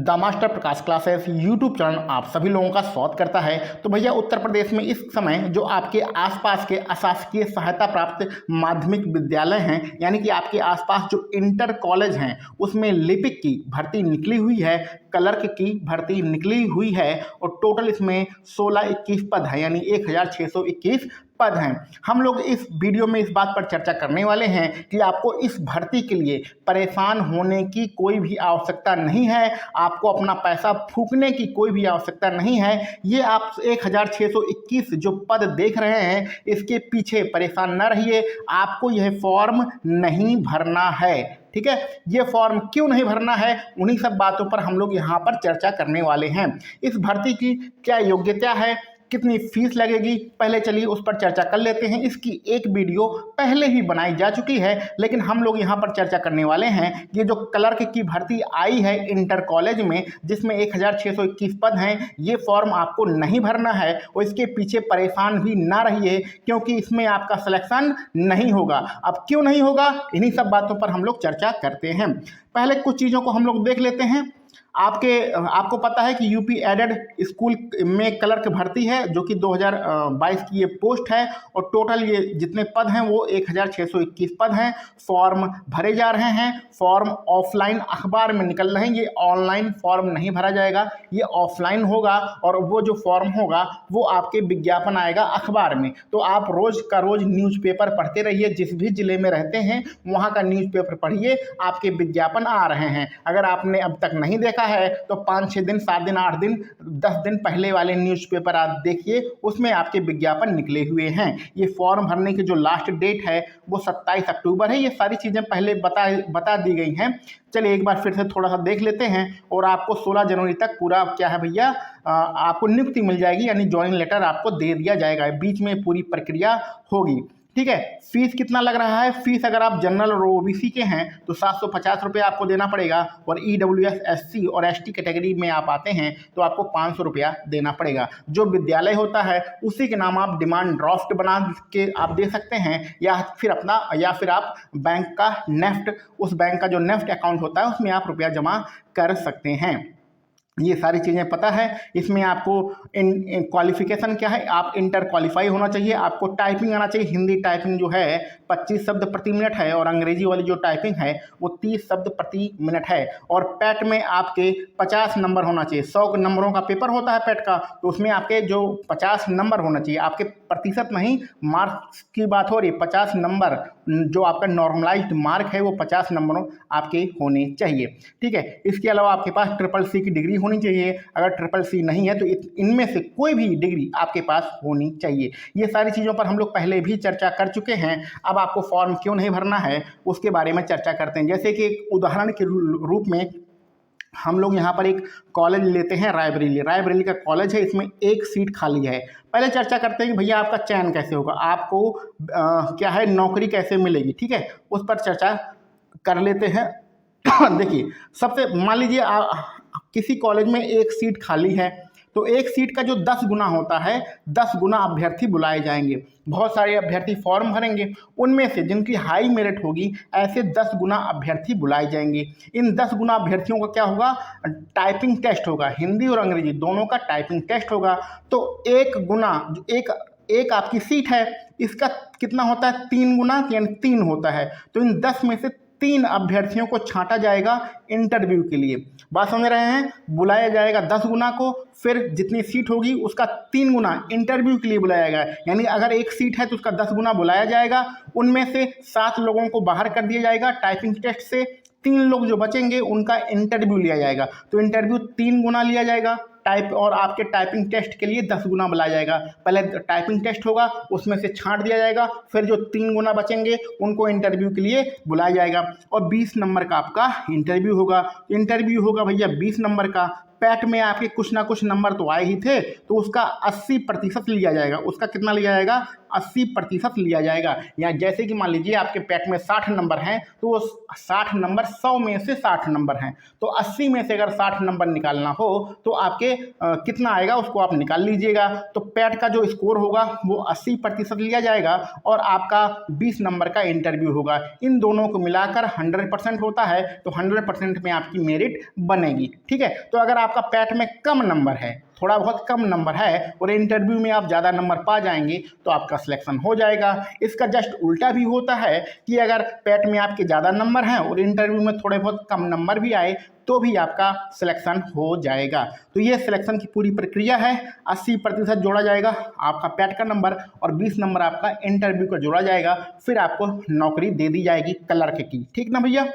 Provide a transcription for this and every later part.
The master Prakash classes YouTube channel आप सभी लोगों का स्वागत करता है। तो भैया उत्तर प्रदेश में इस समय जो आपके आसपास के अशासकीय सहायता प्राप्त माध्यमिक विद्यालय हैं, यानी कि आपके आसपास जो इंटर कॉलेज हैं, उसमें लिपिक की भर्ती निकली हुई है, क्लर्क की भर्ती निकली हुई है और टोटल इसमें 16-21 पद हैं, यानी 1621 पद हैं। हम लोग इस वीडियो में इस बात पर चर्चा करने वाले हैं कि आपको इस भर्ती के लिए परेशान होने की कोई भी आवश्यकता नहीं है, आपको अपना पैसा फूकने की कोई भी आवश्यकता नहीं है। ये आप 1621 जो पद देख रहे हैं, इसके पीछे परेशान न रहिए, आपको यह फॉर्म नहीं भरना है। ठीक है, ये फॉर्म क्यों नहीं भरना है, उन्हीं सब बातों पर हम लोग यहाँ पर चर्चा करने वाले हैं। इस भर्ती की क्या योग्यता है, कितनी फीस लगेगी, पहले चलिए उस पर चर्चा कर लेते हैं। इसकी एक वीडियो पहले ही बनाई जा चुकी है, लेकिन हम लोग यहाँ पर चर्चा करने वाले हैं। ये जो क्लर्क की भर्ती आई है इंटर कॉलेज में, जिसमें 1621 पद हैं, ये फॉर्म आपको नहीं भरना है और इसके पीछे परेशान भी ना रहिए, क्योंकि इसमें आपका सिलेक्शन नहीं होगा। अब क्यों नहीं होगा, इन्हीं सब बातों पर हम लोग चर्चा करते हैं। पहले कुछ चीज़ों को हम लोग देख लेते हैं। आपको पता है कि यूपी एडेड स्कूल में क्लर्क भर्ती है, जो कि 2022 की ये पोस्ट है और टोटल ये जितने पद हैं वो 1621 पद हैं। फॉर्म भरे जा रहे हैं, फॉर्म ऑफलाइन अखबार में निकल रहे हैं, ये ऑनलाइन फॉर्म नहीं भरा जाएगा, ये ऑफलाइन होगा और वो जो फॉर्म होगा वो आपके विज्ञापन आएगा अखबार में। तो आप रोज़ का रोज़ न्यूज़पेपर पढ़ते रहिए, जिस भी ज़िले में रहते हैं वहाँ का न्यूज़पेपर पढ़िए, आपके विज्ञापन आ रहे हैं। अगर आपने अब तक नहीं देखा है तो 5-6 दिन, 7 दिन, 8 दिन, 10 दिन पहले वाले न्यूज़पेपर आप देखिए, उसमें आपके विज्ञापन निकले हुए हैं। ये फॉर्म भरने की जो लास्ट डेट है वो 27 अक्टूबर है। ये सारी चीज़ें पहले बता दी गई हैं। चलिए एक बार फिर से थोड़ा सा देख लेते हैं और आपको 16 जनवरी तक पूरा क्या है भैया, आपको नियुक्ति मिल जाएगी, यानी ज्वाइनिंग लेटर आपको दे दिया जाएगा। बीच में पूरी प्रक्रिया होगी। ठीक है, फीस कितना लग रहा है? फीस अगर आप जनरल और ओबीसी के हैं तो 750 रुपये आपको देना पड़ेगा और ईडब्ल्यूएस, एससी और एसटी कैटेगरी में आप आते हैं तो आपको 500 रुपया देना पड़ेगा। जो विद्यालय होता है उसी के नाम आप डिमांड ड्राफ्ट बना के आप दे सकते हैं, या फिर आप बैंक का नेफ्ट, उस बैंक का जो नेफ्ट अकाउंट होता है उसमें आप रुपया जमा कर सकते हैं। ये सारी चीज़ें पता है। इसमें आपको क्वालिफिकेशन क्या है, आप इंटर क्वालिफाई होना चाहिए, आपको टाइपिंग आना चाहिए। हिंदी टाइपिंग जो है 25 शब्द प्रति मिनट है और अंग्रेजी वाली जो टाइपिंग है वो 30 शब्द प्रति मिनट है। और पैट में आपके 50 नंबर होना चाहिए। 100 नंबरों का पेपर होता है पैट का, तो उसमें आपके जो 50 नंबर होना चाहिए। आपके प्रतिशत नहीं, मार्क्स की बात हो रही, 50 नंबर जो आपका नॉर्मलाइज्ड मार्क है वो 50 नंबरों आपके होने चाहिए। ठीक है, इसके अलावा आपके पास CCC की डिग्री होनी चाहिए। अगर CCC नहीं है तो इनमें से कोई भी डिग्री आपके पास होनी चाहिए। ये सारी चीज़ों पर हम लोग पहले भी चर्चा कर चुके हैं। अब आपको फॉर्म क्यों नहीं भरना है उसके बारे में चर्चा करते हैं। जैसे कि एक उदाहरण के रूप में हम लोग यहाँ पर एक कॉलेज लेते हैं, रायबरेली का कॉलेज है, इसमें एक सीट खाली है। पहले चर्चा करते हैं कि भैया आपका चयन कैसे होगा, आपको क्या है, नौकरी कैसे मिलेगी। ठीक है, उस पर चर्चा कर लेते हैं। देखिए, सबसे मान लीजिए किसी कॉलेज में एक सीट खाली है, तो एक सीट का जो 10 गुना होता है, 10 गुना अभ्यर्थी बुलाए जाएंगे। बहुत सारे अभ्यर्थी फॉर्म भरेंगे, उनमें से जिनकी हाई मेरिट होगी ऐसे 10 गुना अभ्यर्थी बुलाए जाएंगे। इन 10 गुना अभ्यर्थियों का क्या होगा, टाइपिंग टेस्ट होगा, हिंदी और अंग्रेजी दोनों का टाइपिंग टेस्ट होगा। तो एक गुना, एक आपकी सीट है, इसका कितना होता है, 3 गुना, यानी 3 होता है। तो इन 10 में से 3 अभ्यर्थियों को छांटा जाएगा इंटरव्यू के लिए। बात समझ रहे हैं, बुलाया जाएगा 10 गुना को, फिर जितनी सीट होगी उसका 3 गुना इंटरव्यू के लिए बुलाया जाएगा। यानी अगर एक सीट है तो उसका 10 गुना बुलाया जाएगा। उनमें से 7 लोगों को बाहर कर दिया जाएगा टाइपिंग टेस्ट से, 3 लोग जो बचेंगे उनका इंटरव्यू लिया जाएगा। तो इंटरव्यू 3 गुना लिया जाएगा और आपके टाइपिंग टेस्ट के लिए 10 गुना बुलाया जाएगा। पहले टाइपिंग टेस्ट होगा, उसमें से छांट दिया जाएगा, फिर जो 3 गुना बचेंगे उनको इंटरव्यू के लिए बुलाया जाएगा और 20 नंबर का आपका इंटरव्यू होगा भैया 20 नंबर का। पैट में आपके कुछ ना कुछ नंबर तो आए ही थे, तो उसका 80% लिया जाएगा। उसका कितना लिया जाएगा, 80% लिया जाएगा। या जैसे कि मान लीजिए आपके पैट में 60 नंबर हैं, तो वो 60 नंबर 100 में से 60 नंबर हैं, तो 80 में से अगर 60 नंबर निकालना हो तो आपके कितना आएगा उसको आप निकाल लीजिएगा। तो पैट का जो स्कोर होगा वो 80% लिया जाएगा और आपका 20 नंबर का इंटरव्यू होगा। इन दोनों को मिलाकर 100% होता है, तो 100% में आपकी मेरिट बनेगी। ठीक है, तो अगर आपका पैट में कम नंबर है, थोड़ा बहुत कम नंबर है और इंटरव्यू में आप ज़्यादा नंबर पा जाएंगे तो आपका सिलेक्शन हो जाएगा। इसका जस्ट उल्टा भी होता है कि अगर पैट में आपके ज़्यादा नंबर हैं और इंटरव्यू में थोड़े बहुत कम नंबर भी आए तो भी आपका सिलेक्शन हो जाएगा। तो ये सिलेक्शन की पूरी प्रक्रिया है। 80% जोड़ा जाएगा आपका पैट का नंबर और 20 नंबर आपका इंटरव्यू का जोड़ा जाएगा, फिर आपको नौकरी दे दी जाएगी क्लर्क की। ठीक ना भैया।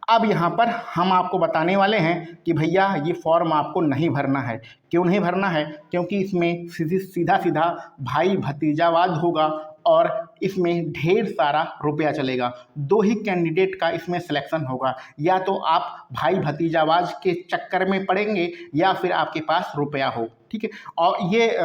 अब यहाँ पर हम आपको बताने वाले हैं कि भैया ये फॉर्म आपको नहीं भरना है। क्यों नहीं भरना है? क्योंकि इसमें सीधा सीधा भाई भतीजावाद होगा और इसमें ढेर सारा रुपया चलेगा। दो ही कैंडिडेट का इसमें सिलेक्शन होगा, या तो आप भाई भतीजावाद के चक्कर में पड़ेंगे या फिर आपके पास रुपया हो। ठीक है, और ये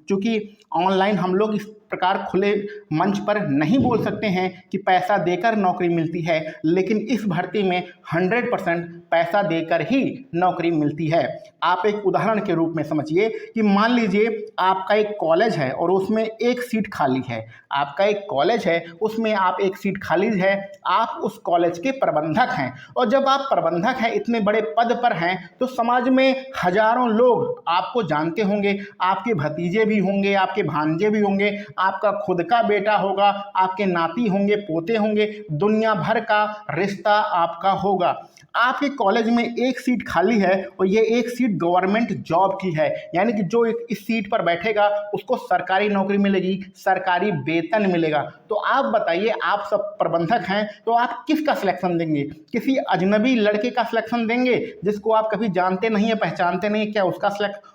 चूँकि ऑनलाइन हम लोग इस प्रकार खुले मंच पर नहीं बोल सकते हैं कि पैसा देकर नौकरी मिलती है, लेकिन इस भर्ती में 100% पैसा देकर ही नौकरी मिलती है। आप एक उदाहरण के रूप में समझिए कि मान लीजिए आपका एक कॉलेज है और उसमें एक सीट खाली है। आपका एक कॉलेज है, उसमें आप एक सीट खाली है, आप उस कॉलेज के प्रबंधक हैं, और जब आप प्रबंधक हैं, इतने बड़े पद पर हैं, तो समाज में हजारों लोग आपको जानते होंगे, आपके भतीजे भी होंगे, आपके भांजे भी होंगे, आपका खुद का बेटा होगा, आपके नाती होंगे, पोते होंगे, दुनिया भर का रिश्ता आपका होगा। आपके कॉलेज में एक सीट खाली है और ये एक सीट गवर्नमेंट जॉब की है, यानी कि जो इस सीट पर बैठेगा उसको सरकारी नौकरी मिलेगी, सरकारी वेतन मिलेगा। तो आप बताइए, आप सब प्रबंधक हैं, तो आप किसका सिलेक्शन देंगे? किसी अजनबी लड़के का सिलेक्शन देंगे जिसको आप कभी जानते नहीं है, पहचानते नहीं है, क्या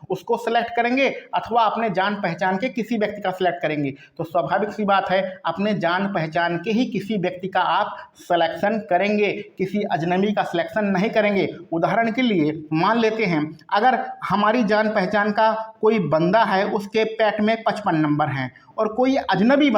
उसको सिलेक्ट करेंगे, अथवा अपने जान पहचान के किसी व्यक्ति का सिलेक्ट करेंगे? तो स्वाभाविक सी बात है, अपने जान पहचान के ही किसी व्यक्ति का आप सिलेक्शन करेंगे, किसी अजनबी का सिलेक्शन नहीं करेंगे। उदाहरण के लिए मान लेते हैं, अगर हमारी जान पहचान का कोई बंदा है, उसके पैट में 55 नंबर हैं, और कोई अजनबी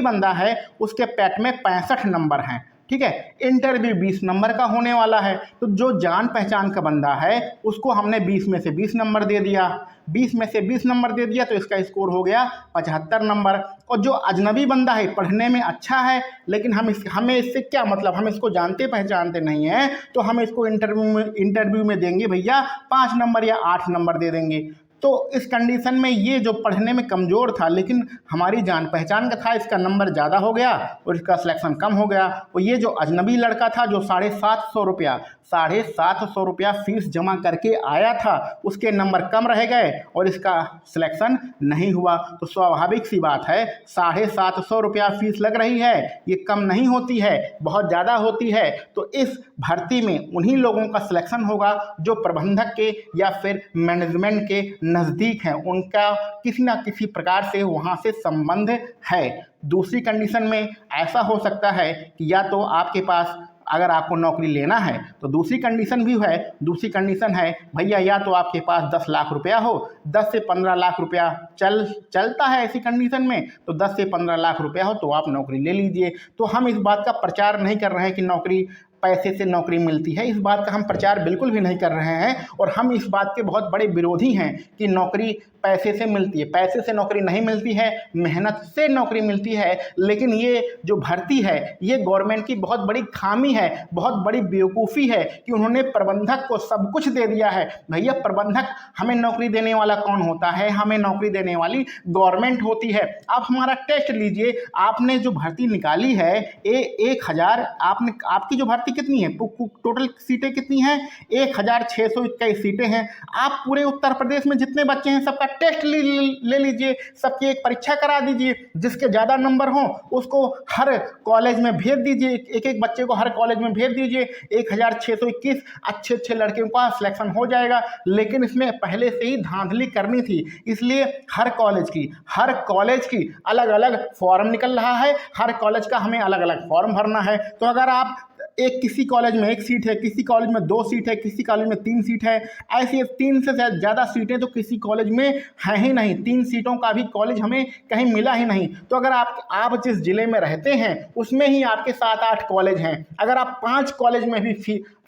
बंदा है उसके पैट में 65 नंबर हैं। ठीक है, इंटरव्यू 20 नंबर का होने वाला है, तो जो जान पहचान का बंदा है उसको हमने 20 में से 20 नंबर दे दिया, 20 में से 20 नंबर दे दिया, तो इसका स्कोर हो गया 75 नंबर। और जो अजनबी बंदा है, पढ़ने में अच्छा है, लेकिन हमें इससे क्या मतलब, हम इसको जानते पहचानते नहीं हैं, तो हम इसको इंटरव्यू में देंगे भैया 5 नंबर या 8 नंबर दे देंगे। तो इस कंडीशन में ये जो पढ़ने में कमज़ोर था लेकिन हमारी जान पहचान का था, इसका नंबर ज़्यादा हो गया और इसका सिलेक्शन कम हो गया। और ये जो अजनबी लड़का था जो 750 रुपया फीस जमा करके आया था, उसके नंबर कम रह गए और इसका सिलेक्शन नहीं हुआ। तो स्वाभाविक सी बात है, 750 रुपया फीस लग रही है, ये कम नहीं होती है, बहुत ज़्यादा होती है। तो इस भर्ती में उन्हीं लोगों का सिलेक्शन होगा जो प्रबंधक के या फिर मैनेजमेंट के नज़दीक हैं, उनका किसी ना किसी प्रकार से वहाँ से संबंध है। दूसरी कंडीशन में ऐसा हो सकता है कि या तो आपके पास, अगर आपको नौकरी लेना है तो दूसरी कंडीशन है भैया, या तो आपके पास 10 लाख रुपया हो, 10 से 15 लाख रुपया चलता है ऐसी कंडीशन में, तो 10 से 15 लाख रुपया हो तो आप नौकरी ले लीजिए। तो हम इस बात का प्रचार नहीं कर रहे हैं कि नौकरी पैसे से नौकरी मिलती है, इस बात का हम प्रचार बिल्कुल भी नहीं कर रहे हैं, और हम इस बात के बहुत बड़े विरोधी हैं कि नौकरी पैसे से मिलती है। पैसे से नौकरी नहीं मिलती है, मेहनत से नौकरी मिलती है। लेकिन ये जो भर्ती है, ये गवर्नमेंट की बहुत बड़ी खामी है, बहुत बड़ी बेवकूफ़ी है कि उन्होंने प्रबंधक को सब कुछ दे दिया है। भैया, प्रबंधक हमें नौकरी देने वाला कौन होता है? हमें नौकरी देने वाली गवर्नमेंट होती है। आप हमारा टेस्ट लीजिए, आपने जो भर्ती निकाली है 1000, आपकी जो भर्ती कितनी है, टोटल सीटें कितनी हैं? 1621 सीटें हैं। आप पूरे उत्तर प्रदेश में जितने बच्चे हैं सबका टेस्ट ले लीजिए, सबकी एक परीक्षा करा दीजिए, जिसके ज़्यादा नंबर हों उसको हर कॉलेज में भेज दीजिए, एक बच्चे को हर कॉलेज में भेज दीजिए। 1621 अच्छे लड़कियों का सिलेक्शन हो जाएगा। लेकिन इसमें पहले से ही धांधली करनी थी, इसलिए हर कॉलेज की अलग अलग फॉर्म निकल रहा है, हर कॉलेज का हमें अलग अलग फॉर्म भरना है। तो अगर आप एक किसी कॉलेज में 1 सीट है, किसी कॉलेज में 2 सीट है, किसी कॉलेज में 3 सीट है। ऐसी 3 से ज़्यादा सीटें तो किसी कॉलेज में है ही नहीं। 3 सीटों का भी कॉलेज हमें कहीं मिला ही नहीं। तो अगर आप जिस ज़िले में रहते हैं उसमें ही आपके 7-8 कॉलेज हैं। अगर आप 5 कॉलेज में भी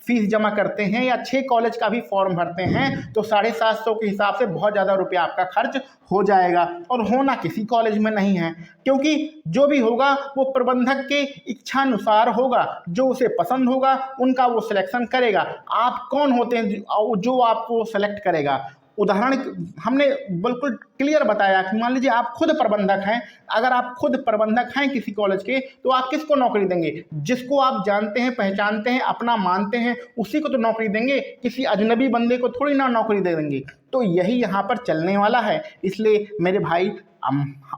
फीस जमा करते हैं या 6 कॉलेज का भी फॉर्म भरते हैं तो 750 के हिसाब से बहुत ज़्यादा रुपया आपका खर्च हो जाएगा। और होना किसी कॉलेज में नहीं है, क्योंकि जो भी होगा वो प्रबंधक के इच्छानुसार होगा। जो उसे पसंद होगा उनका वो सिलेक्शन करेगा। आप कौन होते हैं जो आपको सेलेक्ट करेगा? उदाहरण हमने बिल्कुल क्लियर बताया कि मान लीजिए आप खुद प्रबंधक हैं। अगर आप खुद प्रबंधक हैं किसी कॉलेज के तो आप किसको नौकरी देंगे? जिसको आप जानते हैं, पहचानते हैं, अपना मानते हैं, उसी को तो नौकरी देंगे। किसी अजनबी बंदे को थोड़ी ना नौकरी दे देंगे। तो यही यहाँ पर चलने वाला है। इसलिए मेरे भाई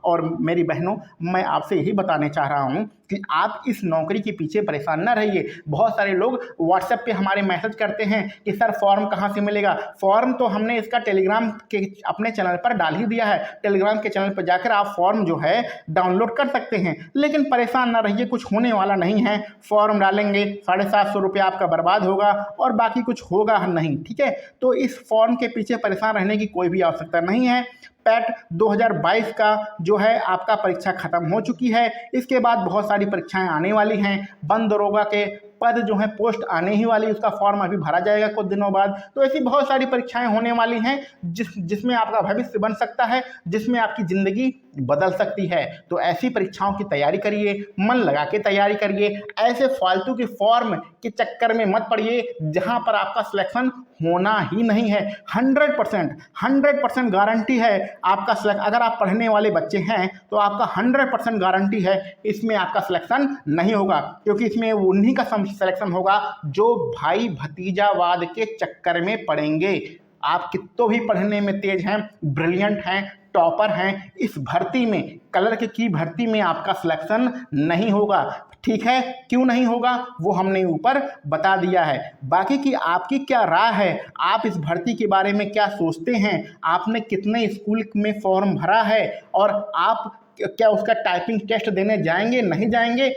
और मेरी बहनों, मैं आपसे यही बताने चाह रहा हूँ कि आप इस नौकरी के पीछे परेशान ना रहिए। बहुत सारे लोग व्हाट्सएप पे हमारे मैसेज करते हैं कि सर फॉर्म कहाँ से मिलेगा। फॉर्म तो हमने इसका टेलीग्राम के अपने चैनल पर डाल ही दिया है। टेलीग्राम के चैनल पर जाकर आप फॉर्म जो है डाउनलोड कर सकते हैं। लेकिन परेशान ना रहिए, कुछ होने वाला नहीं है। फॉर्म डालेंगे 750 रुपया आपका बर्बाद होगा और बाकी कुछ होगा नहीं, ठीक है। तो इस फॉर्म के पीछे परेशान रहने की कोई भी आवश्यकता नहीं है। पैट 2022 का जो है आपका परीक्षा खत्म हो चुकी है। इसके बाद बहुत सारी परीक्षाएं आने वाली हैं। वन दरोगा के पद जो है पोस्ट आने ही वाली, उसका फॉर्म अभी भरा जाएगा कुछ दिनों बाद। तो ऐसी बहुत सारी परीक्षाएं होने वाली हैं जिसमें आपका भविष्य बन सकता है, जिसमें आपकी ज़िंदगी बदल सकती है। तो ऐसी परीक्षाओं की तैयारी करिए, मन लगा के तैयारी करिए। ऐसे फालतू के फॉर्म के चक्कर में मत पड़िए जहां पर आपका सिलेक्शन होना ही नहीं है। 100% गारंटी है आपका अगर आप पढ़ने वाले बच्चे हैं तो आपका 100% गारंटी है इसमें आपका सिलेक्शन नहीं होगा। क्योंकि इसमें उन्हीं का सिलेक्शन होगा जो भाई भतीजावाद के चक्कर में पड़ेंगे। आप कितो भी पढ़ने में तेज हैं, ब्रिलियंट हैं, टॉपर हैं, इस भर्ती में, क्लर्क की भर्ती में आपका सिलेक्शन नहीं होगा। ठीक है, क्यों नहीं होगा वो हमने ऊपर बता दिया है। बाकी की आपकी क्या राय है, आप इस भर्ती के बारे में क्या सोचते हैं? आपने कितने स्कूल में फॉर्म भरा है और आप क्या उसका टाइपिंग टेस्ट देने जाएंगे, नहीं जाएंगे?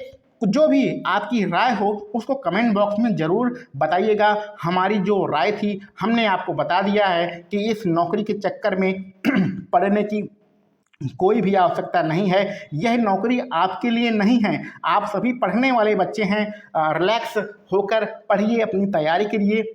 जो भी आपकी राय हो उसको कमेंट बॉक्स में ज़रूर बताइएगा। हमारी जो राय थी हमने आपको बता दिया है कि इस नौकरी के चक्कर में पढ़ने की कोई भी आवश्यकता नहीं है। यह नौकरी आपके लिए नहीं है। आप सभी पढ़ने वाले बच्चे हैं, रिलैक्स होकर पढ़िए, अपनी तैयारी करिए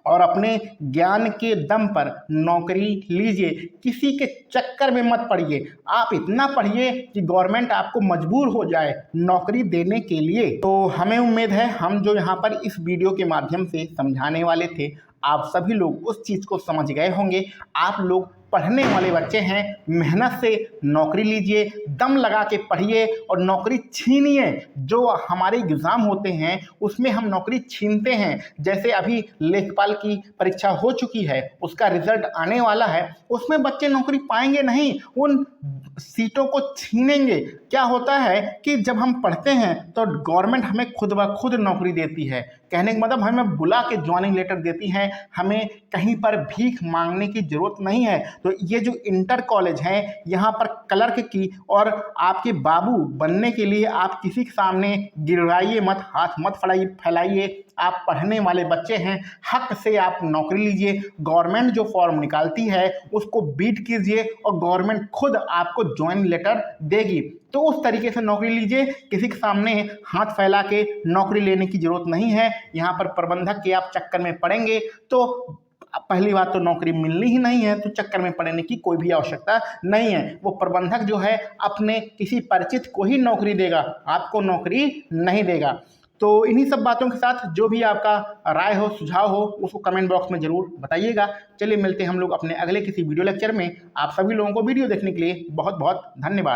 और अपने ज्ञान के दम पर नौकरी लीजिए। किसी के चक्कर में मत पड़िए। आप इतना पढ़िए कि गवर्नमेंट आपको मजबूर हो जाए नौकरी देने के लिए। तो हमें उम्मीद है हम जो यहाँ पर इस वीडियो के माध्यम से समझाने वाले थे, आप सभी लोग उस चीज़ को समझ गए होंगे। आप लोग पढ़ने वाले बच्चे हैं, मेहनत से नौकरी लीजिए, दम लगा के पढ़िए और नौकरी छीनिए। जो हमारे एग्ज़ाम होते हैं उसमें हम नौकरी छीनते हैं। जैसे अभी लेखपाल की परीक्षा हो चुकी है, उसका रिजल्ट आने वाला है, उसमें बच्चे नौकरी पाएंगे नहीं, उन सीटों को छीनेंगे। क्या होता है कि जब हम पढ़ते हैं तो गवर्नमेंट हमें खुद ब खुद नौकरी देती है। कहने का मतलब हमें बुला के ज्वाइनिंग लेटर देती है, हमें कहीं पर भीख मांगने की ज़रूरत नहीं है। तो ये जो इंटर कॉलेज हैं, यहाँ पर क्लर्क की और आपके बाबू बनने के लिए आप किसी के सामने गिरवाइए मत, हाथ मत फैलाइए। आप पढ़ने वाले बच्चे हैं, हक से आप नौकरी लीजिए। गवर्नमेंट जो फॉर्म निकालती है उसको बीट कीजिए और गवर्नमेंट खुद आपको ज्वाइनिंग लेटर देगी। तो उस तरीके से नौकरी लीजिए। किसी के सामने हाथ फैला के नौकरी लेने की ज़रूरत नहीं है। यहाँ पर प्रबंधक के आप चक्कर में पड़ेंगे तो पहली बात तो नौकरी मिलनी ही नहीं है, तो चक्कर में पड़ने की कोई भी आवश्यकता नहीं है। वो प्रबंधक जो है अपने किसी परिचित को ही नौकरी देगा, आपको नौकरी नहीं देगा। तो इन्हीं सब बातों के साथ जो भी आपका राय हो, सुझाव हो, उसको कमेंट बॉक्स में ज़रूर बताइएगा। चलिए मिलते हैं हम लोग अपने अगले किसी वीडियो लेक्चर में। आप सभी लोगों को वीडियो देखने के लिए बहुत बहुत धन्यवाद।